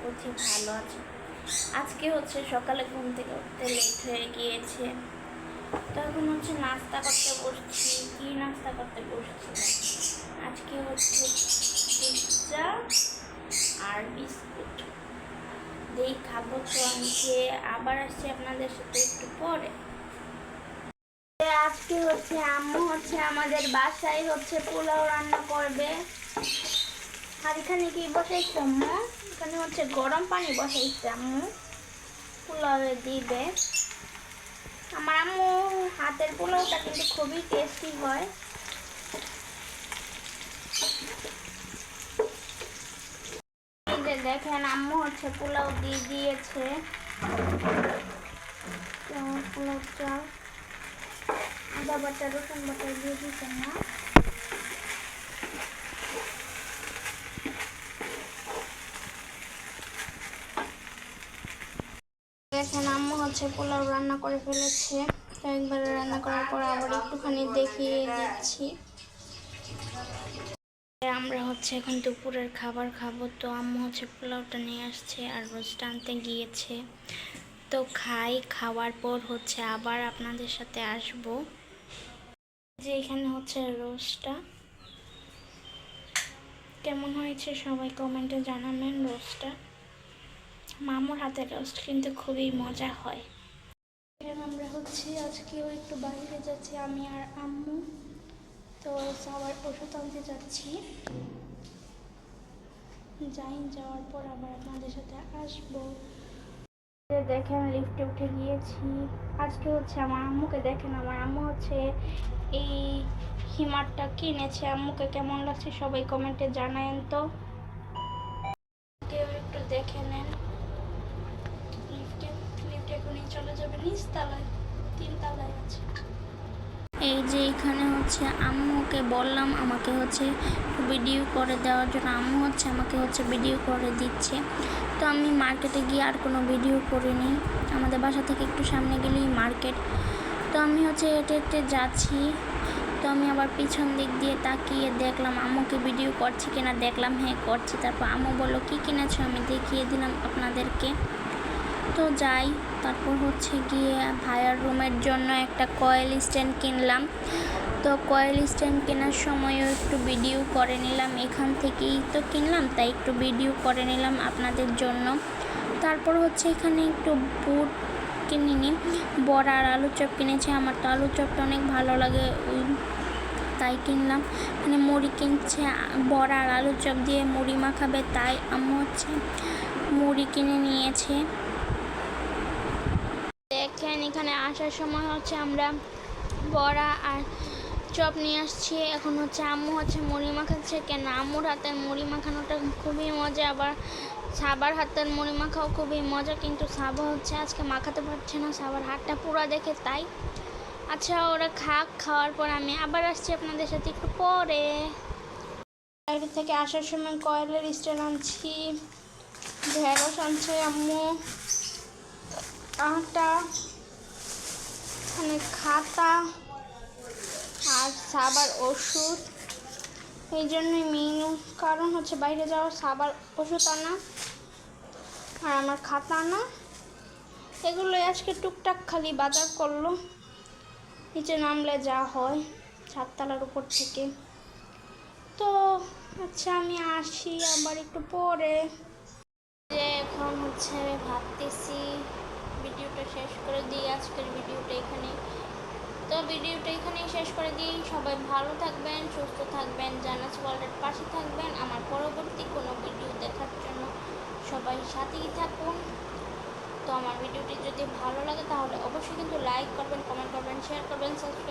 করছি ভালো আছে। আজকে হচ্ছে সকালে ঘুম থেকে উঠতে লেট হয়ে গিয়েছে, তো এখন হচ্ছে নাস্তা করতে বসছি। কি নাস্তা করতে বসছি? আজকে হচ্ছে পিৎজা আর বিস্কুট দিয়ে খাবো। তো আমি খেয়ে আবার আসছি আপনাদের সাথে একটু পরে। আজকে হচ্ছে আম্মু হচ্ছে আমাদের বাসায় হচ্ছে পোলাও রান্না করবে। আর এখানে কি বসাইছে আম্মু? এখানে হচ্ছে গরম পানি বসাইছে আম্মু, পোলাওয়ে দিবে। আমার আম্মু হাতের পোলাওটা কিন্তু খুবই টেস্টি হয়। এই যে দেখেন আম্মু হচ্ছে পোলাও দিয়ে দিয়েছে। পোলাও চাল আদা বাটা রসুন বাটা দিয়ে দিচ্ছে না। দেখেন আম্মু হচ্ছে পোলাও রান্না করে ফেলেছে। একবার রান্না করার পর আবার একটুখানি দেখিয়ে দিচ্ছি। আমরা হচ্ছে এখন দুপুরের খাবার খাবো। তো আম্মু হচ্ছে পোলাওটা নিয়ে আসছে আর রোস্ট আনতে গিয়েছে। তো খাওয়ার পর হচ্ছে আবার আপনাদের সাথে আসবো। যে এখানে হচ্ছে রোস্টটা কেমন হয়েছে সবাই কমেন্টে জানাবেন। রোস্টটা মামুর হাতের রোস্ট কিন্তু খুবই মজা হয়। আমরা হচ্ছে আজকেও একটু বাইরে যাচ্ছি আমি আর আম্মু। তো সবার ওষুধ আনতে যাচ্ছি। যাওয়ার পর আবার আপনাদের সাথে আসবো। দেখেন লিফটে উঠে গিয়েছি। আজকে হচ্ছে আমার আম্মুকে দেখেন, আমার আম্মু হচ্ছে এই হিমারটা কিনেছে। আম্মুকে কেমন লাগছে সবাই কমেন্টে জানায়েন। তো কেউ একটু দেখে নেন। লিফটে এখনই চলে যাবে নিচতলায়, 3 তলায় আছে। এই যে এখানে হচ্ছে আম্মুকে বললাম আমাকে হচ্ছে ভিডিও করে দেওয়ার জন্য। আম্মু হচ্ছে আমাকে হচ্ছে ভিডিও করে দিচ্ছে। তো আমি মার্কেটে গিয়ে আর কোনো ভিডিও করিনি। আমাদের বাসা থেকে একটু সামনে গেলেই মার্কেট। তো আমি হচ্ছে হেঁটে যাচ্ছি। তো আমি আবার পিছন দিক দিয়ে তাকিয়ে দেখলাম আম্মুকে ভিডিও করছি কিনা। দেখলাম হ্যাঁ করছি। তারপর আম্মু বললো কী কিনেছো, আমি দেখিয়ে দিলাম আপনাদেরকে। তো যাই, তারপর হচ্ছে গিয়ে ভাইয়ার রুমের জন্য একটা কয়েল স্ট্যান্ড কিনলাম। তো কয়েল স্ট্যান্ড কেনার সময়ও একটু ভিডিও করে নিলাম। এখান থেকেই তো কিনলাম, তাই একটু ভিডিও করে নিলাম আপনাদের জন্য। তারপর হচ্ছে এখানে একটু বুট কিনিনি, বড়া আর আলুর চপ কিনেছি। আমার তো আলুর চপটা অনেক ভালো লাগে, তাই কিনলাম। এখানে মুড়ি কিনছে, বড়া আর আলুর চপ দিয়ে মুড়ি মাখাবে, তাই আম্মু হচ্ছে মুড়ি কিনে নিয়েছে। দেখেন এখানে আসার সময় হচ্ছে আমরা বড়া আর চপ নিয়ে আসছি। এখন হচ্ছে আম্মু হচ্ছে মুড়ি মাখাচ্ছে। কেন আম্মুর হাতের মুড়ি মাখানোটা খুবই মজা, আবার সাবার হাতের মুড়ি মাখাও খুবই মজা। কিন্তু সাবা হচ্ছে আজকে মাখাতে পারছে না, সাবার হাতটা পুরো দেখে, তাই। আচ্ছা ওরা খাওয়ার পর আমি আবার আসছি আপনাদের সাথে একটু পরে। বাইরে থেকে আসার সময় কয়েলের স্ট্যান্ড আনছি, ঢেঁড়স আনছে আম্মু, আটা, খাতা আর সাবার ওষুধ। এই জন্যই মেইন কারণ হচ্ছে বাইরে যাওয়ার সাবার ওষুধ আনা আর আমার খাতা আনা। এগুলোই আজকে টুকটাক খালি বাজার করলো। নিচে নামলে যা হয় 7 তলার উপর থেকে। তো আচ্ছা আমি আসি আবার একটু পরে। যে এখন হচ্ছে ভাবতেছি ভিডিওটা শেষ করে দিই, আজকের ভিডিওটা এখানে। তো ভিডিওটা এখানেই শেষ করে দিই। সবাই ভালো থাকবেন, সুস্থ থাকবেন, জান্নাত ওয়ার্ল্ডের পাশে থাকবেন। আমার পরবর্তী কোনো ভিডিও দেখার জন্য সবাই সাথেই থাকুন। তো আমার ভিডিওটি যদি ভালো লাগে তাহলে অবশ্যই কিন্তু লাইক করবেন, কমেন্ট করবেন, শেয়ার করবেন, সাবস্ক্রাইব